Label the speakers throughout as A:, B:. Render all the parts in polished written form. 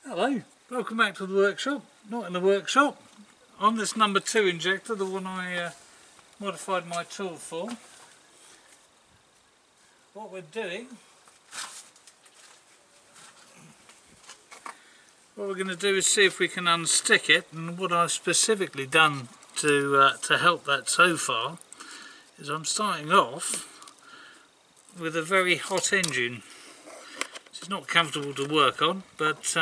A: Hello, welcome back to the workshop. Not in the workshop, on this number 2 injector, the one I modified my tool for. What we're going to do is see if we can unstick it, and what I've specifically done to help that so far is I'm starting off with a very hot engine. It's not comfortable to work on, but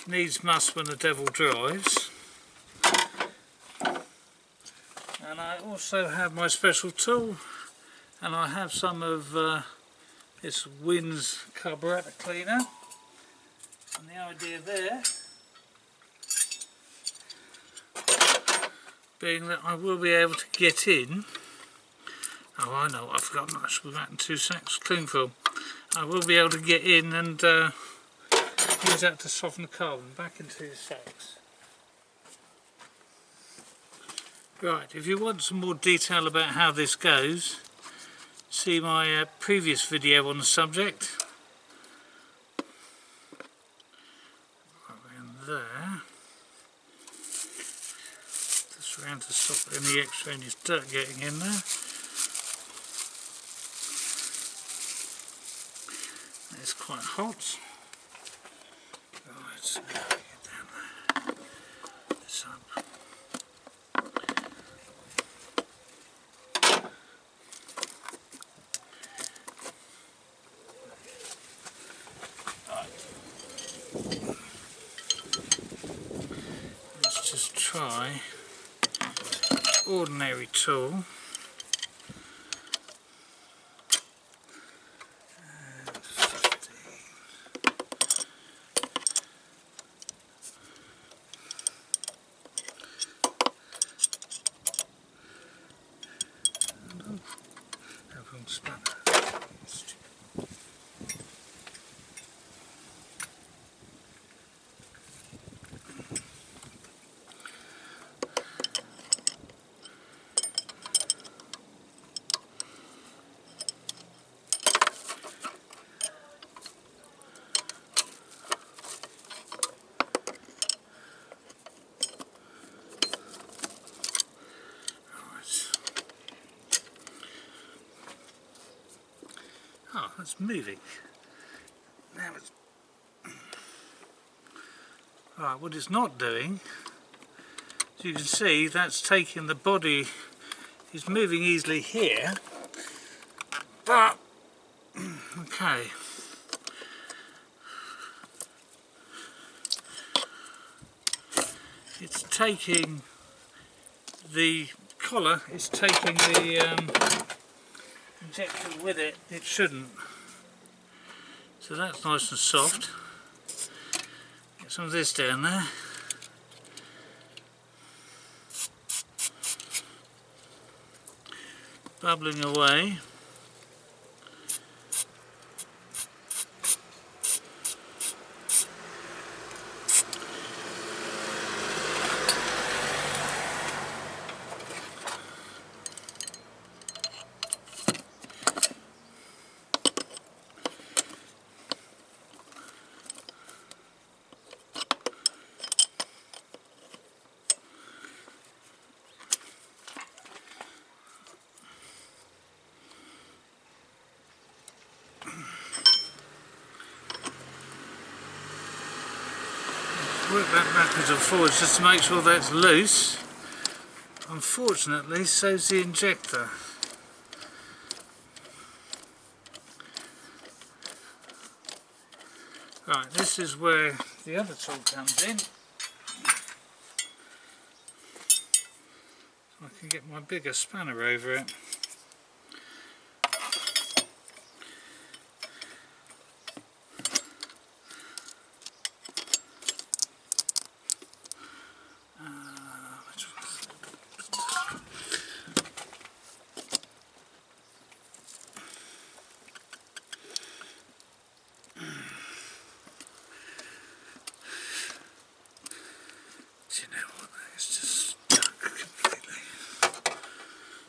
A: needs must when the devil drives. And I also have my special tool, and I have some of this Win's carburetor cleaner. And the idea there being that I will be able to get in. Oh, I know, I've forgotten, I should be back in 2 seconds. Cling film. I will be able to get in and use that to soften the carbon. Back in 2 seconds. Right, if you want some more detail about how this goes, see my previous video on the subject. Right in there. Just around to stop any extraneous dirt getting in there. It's quite hot. Right, so get down there. This up. Right. Let's just try ordinary tool. Oh, that's moving. Now it's... Right, what it's not doing, as you can see, that's taking the body, is moving easily here, but, okay. It's taking the collar, it's taking the injector with it. It shouldn't. So that's nice and soft. Get some of this down there. Bubbling away. Work that backwards and forwards just to make sure that's loose. Unfortunately, so's the injector. Right, this is where the other tool comes in. So I can get my bigger spanner over it.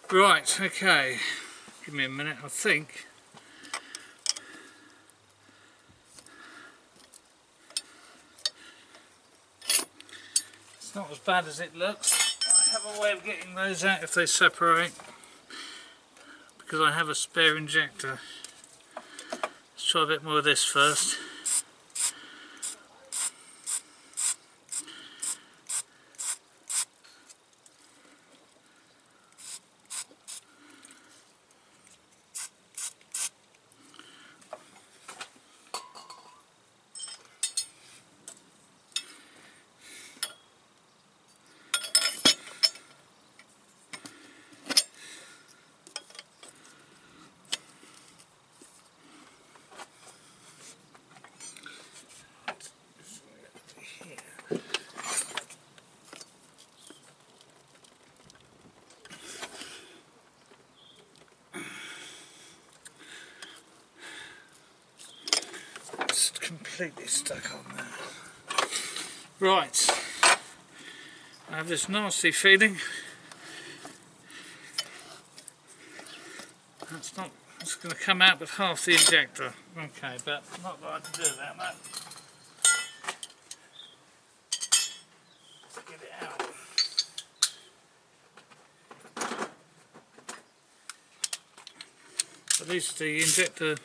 A: Right, okay, give me a minute, I think not as bad as it looks. I have a way of getting those out if they separate, because I have a spare injector. Let's try a bit more of this first. Completely stuck on there. Right, I have this nasty feeling it's going to come out with half the injector. Okay, but not that I can do about that. Let's get it out. At least the injector,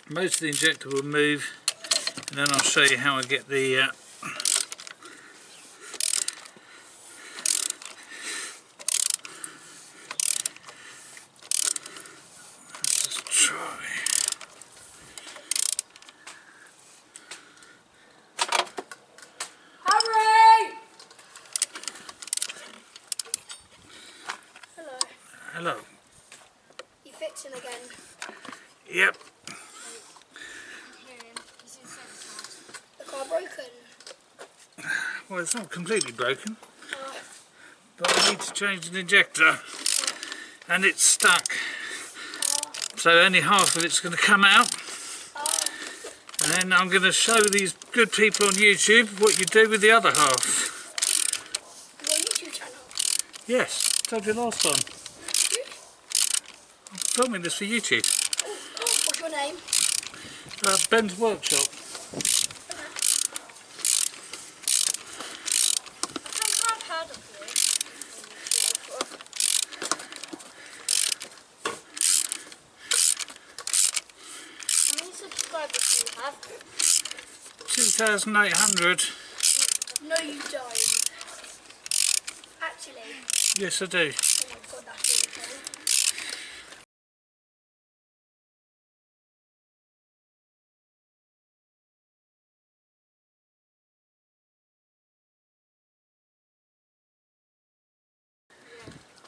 A: most of the injector will move. And then I'll show you how I get the let's just try.
B: Harry! Hello.
A: Hello.
B: You fixing again?
A: Yep.
B: The car broken?
A: Well, it's not completely broken, but I need to change an injector, and it's stuck. So only half of it's going to come out, and then I'm going to show these good people on YouTube what you do with the other half.
B: Your YouTube channel?
A: Yes, told you last time. I'm filming this for YouTube.
B: What's your name?
A: Ben's Workshop.
B: I've heard of you. How many subscribers do you have?
A: 2,800.
B: No, you don't. Actually.
A: Yes, I do.
B: Oh my god, that's really cool.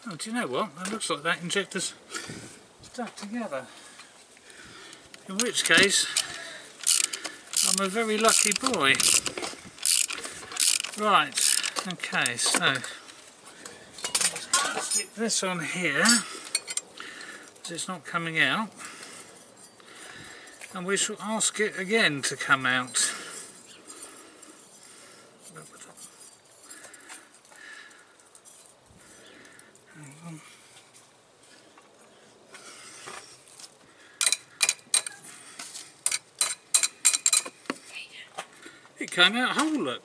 A: Oh, do you know what? It looks like that injector's stuck together. In which case, I'm a very lucky boy. Right, okay, so let's stick this on here, so it's not coming out. And we shall ask it again to come out. It came out whole, look.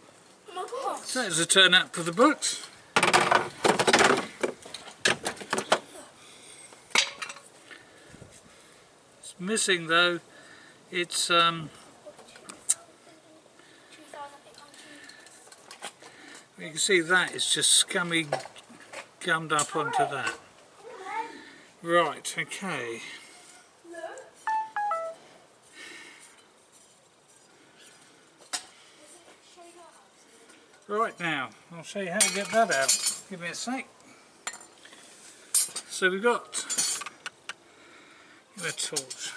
B: Oh my god.
A: So that's a turn out for the books. It's missing though. It's you can see that it's just scummy gummed up onto that. Right, okay. Right now, I'll show you how to get that out. Give me a sec. So we've got a torch.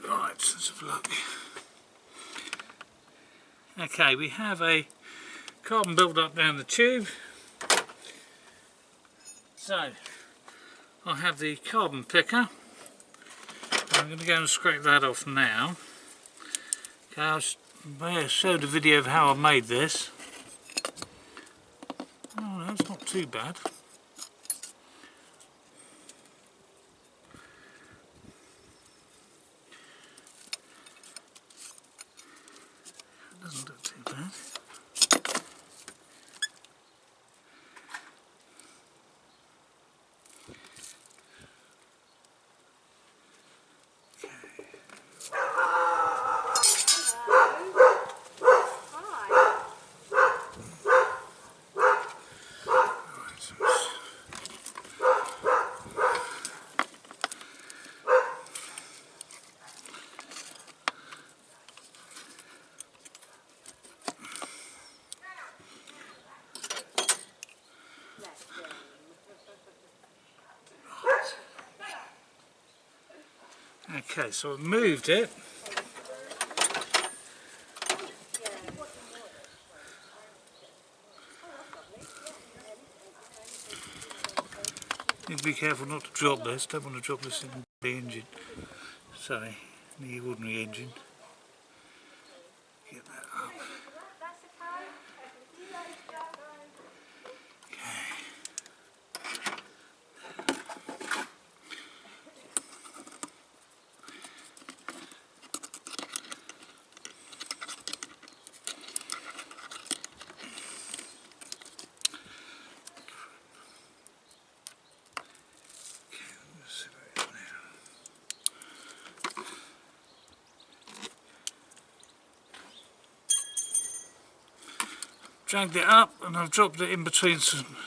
A: Right, let's have a look. Okay, we have a carbon build up down the tube. So, I have the carbon picker. I'm going to go and scrape that off now. Okay, I may have showed a video of how I made this. Oh, no, it's not too bad. Okay, so I've moved it. Need to be careful not to drop this. Don't want to drop this in the engine. Sorry, the ordinary engine. Get that up. Dragged it up and I've dropped it in between some.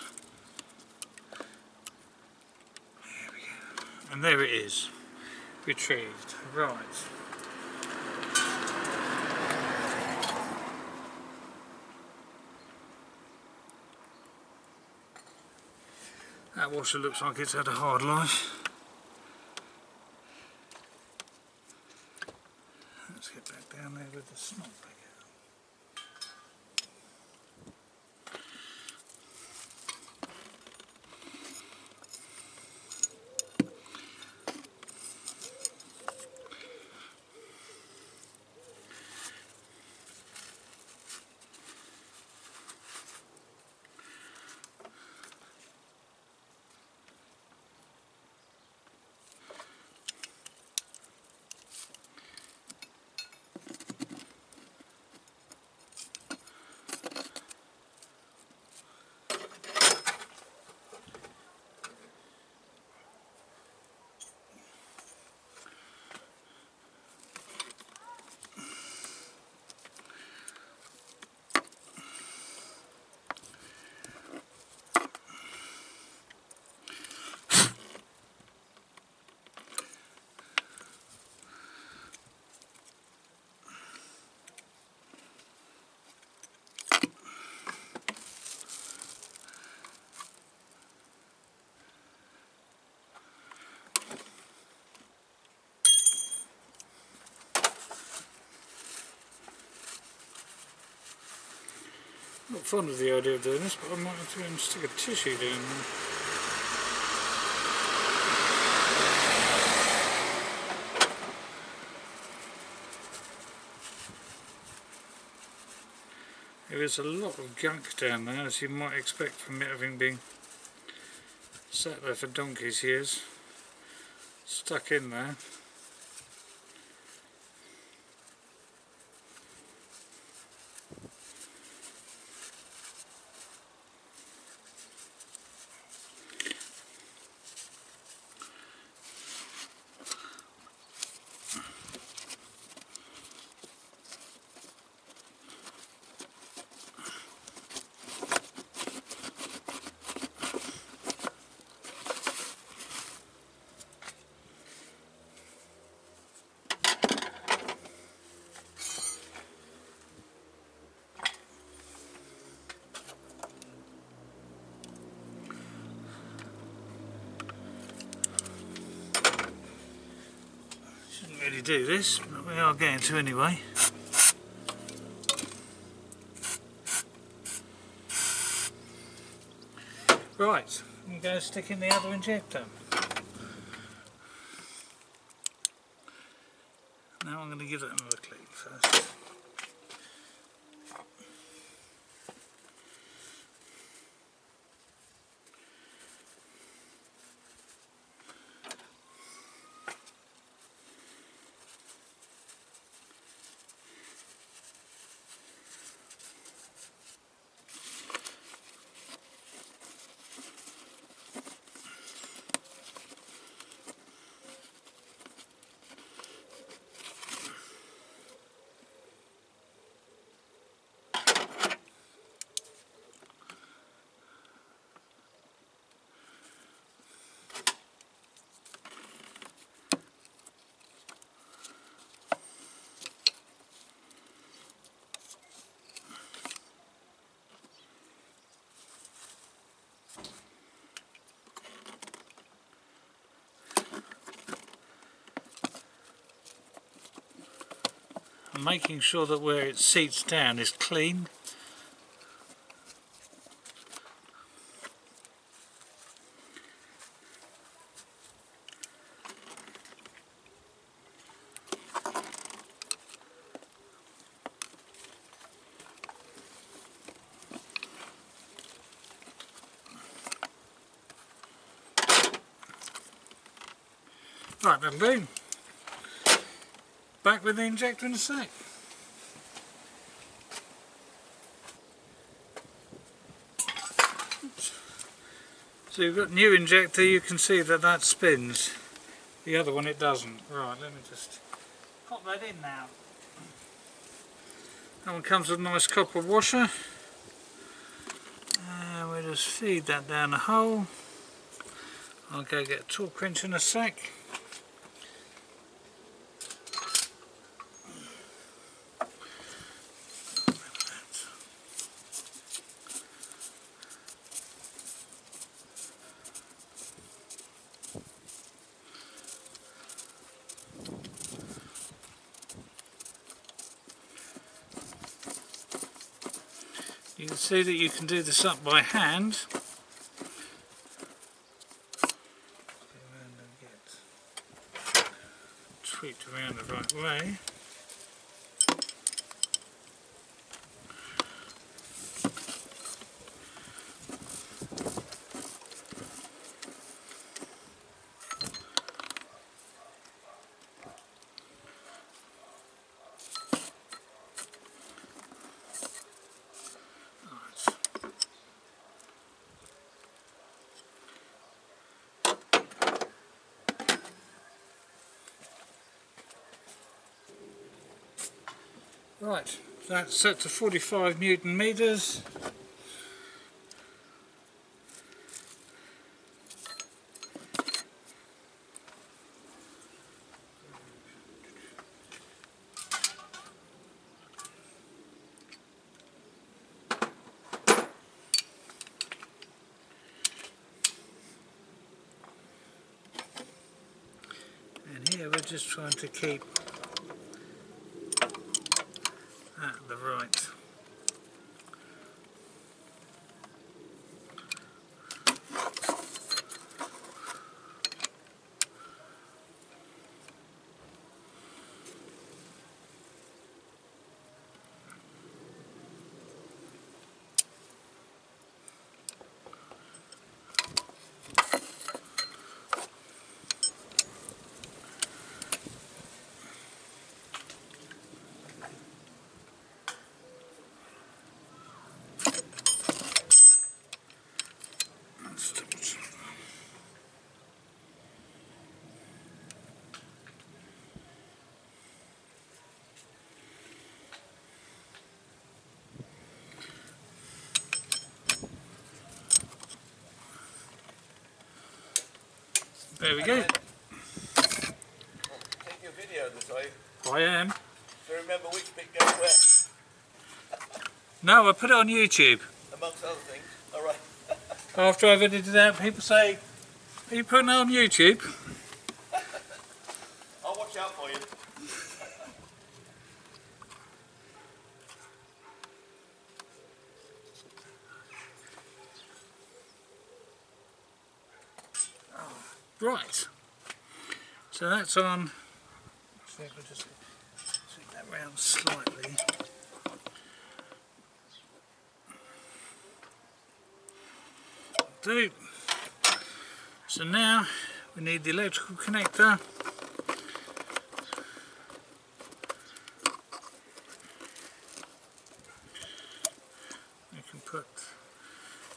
A: There we go. And there it is. Retrieved. Right. That washer looks like it's had a hard life. Let's get back down there with the snot back out. Not fond of the idea of doing this, but I might have to go and stick a tissue down there. There is a lot of gunk down there, as you might expect from it having been sat there for donkey's years, stuck in there. Shouldn't really do this, but we are going to anyway. Right, I'm going to stick in the other injector. Now I'm going to give that another clean first. and making sure that where it seats down is clean. Right, that'll do. Back with the injector in a sec. So you've got new injector, you can see that that spins. The other one it doesn't. Right, let me just pop that in now. That one comes with a nice copper washer. And we'll just feed that down the hole. I'll go get a torque wrench in a sec. You can see that you can do this up by hand. Tweaked around the right way. Right, that's set to 45 Newton meters. And here we're just trying to keep at the right. There we go.
C: Take your video this way.
A: I am.
C: So remember which bit goes where,
A: No, I put it on YouTube.
C: amongst other things. Alright.
A: After I've edited it out, people say, are you putting it on YouTube?
C: I'll watch out for you.
A: Right, so that's on. See if I just swing that round slightly. Do. So now we need the electrical connector. We can put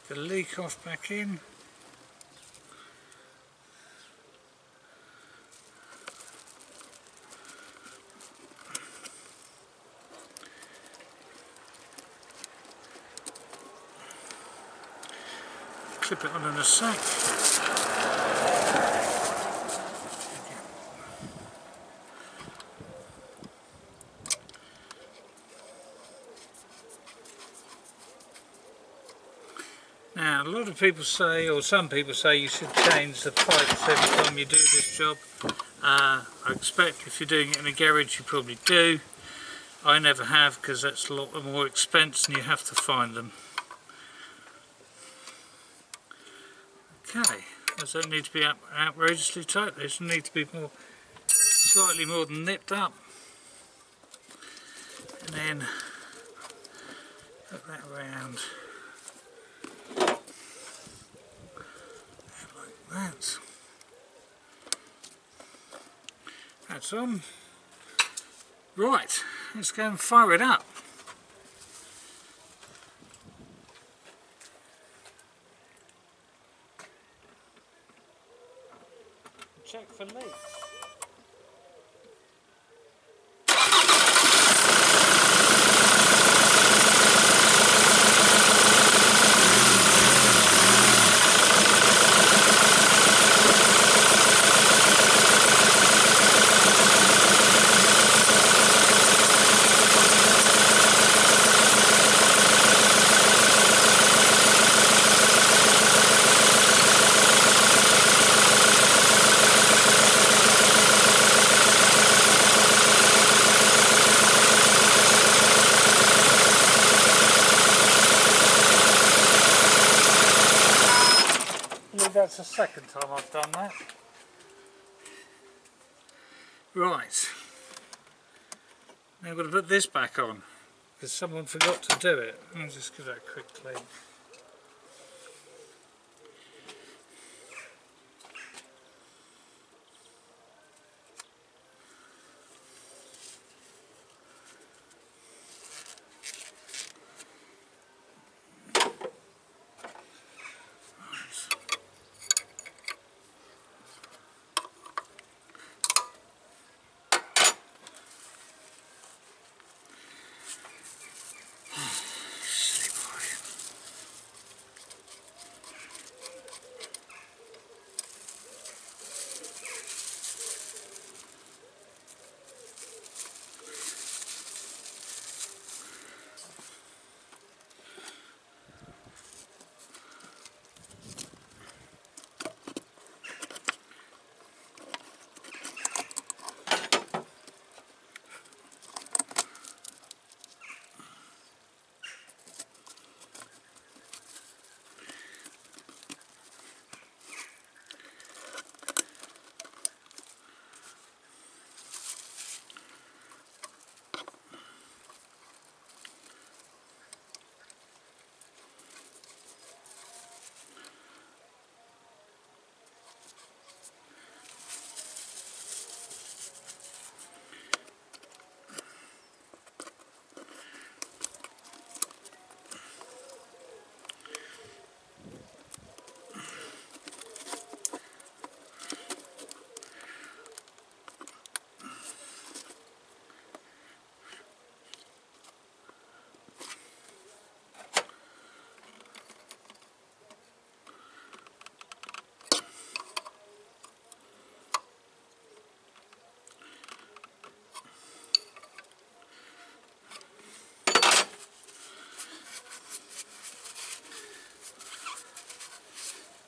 A: the leak off back in. Clip it on in a sec. Now a lot of people say, or some people say, you should change the pipes every time you do this job. I expect if you're doing it in a garage you probably do. I never have, because that's a lot more expense and you have to find them. Okay, those don't need to be outrageously tight, they just need to be slightly more than nipped up. And then put that around like that. That's on. Right, let's go and fire it up. Check for leaks. That's the second time I've done that. Right, now I've got to put this back on because someone forgot to do it. I'll just give that a quick clean.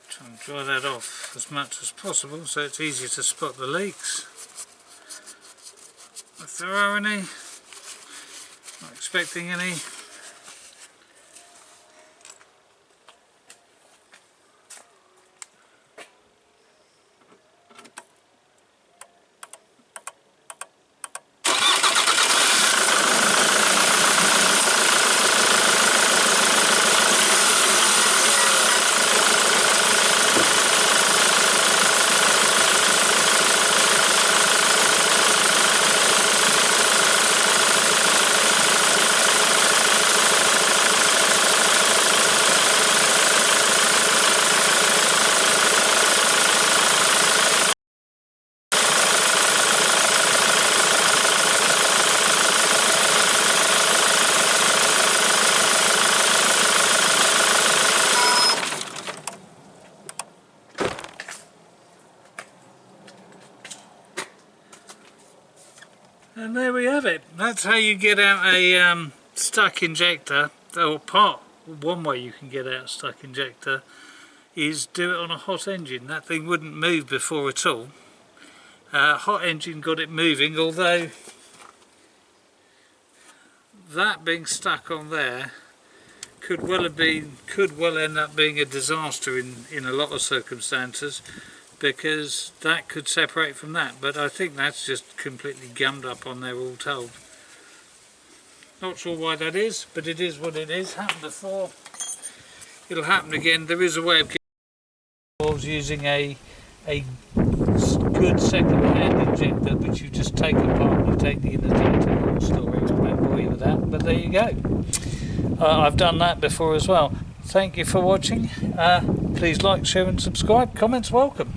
A: Try and dry that off as much as possible so it's easier to spot the leaks. If there are any, not expecting any. And there we have it. That's how you get out a stuck injector, or one way you can get out a stuck injector is do it on a hot engine. That thing wouldn't move before at all. Hot engine got it moving, although that being stuck on there could well end up being a disaster in a lot of circumstances, because that could separate from that. But I think that's just completely gummed up on there all told. Not sure why that is, but it is what it is. Happened before, it'll happen again. There is a way of getting involves using a good second-hand injector, which you just take apart. You take the injector. Long story, I won't bore you with that, but there you go. I've done that before as well. Thank you for watching. Please like, share and subscribe. Comments welcome.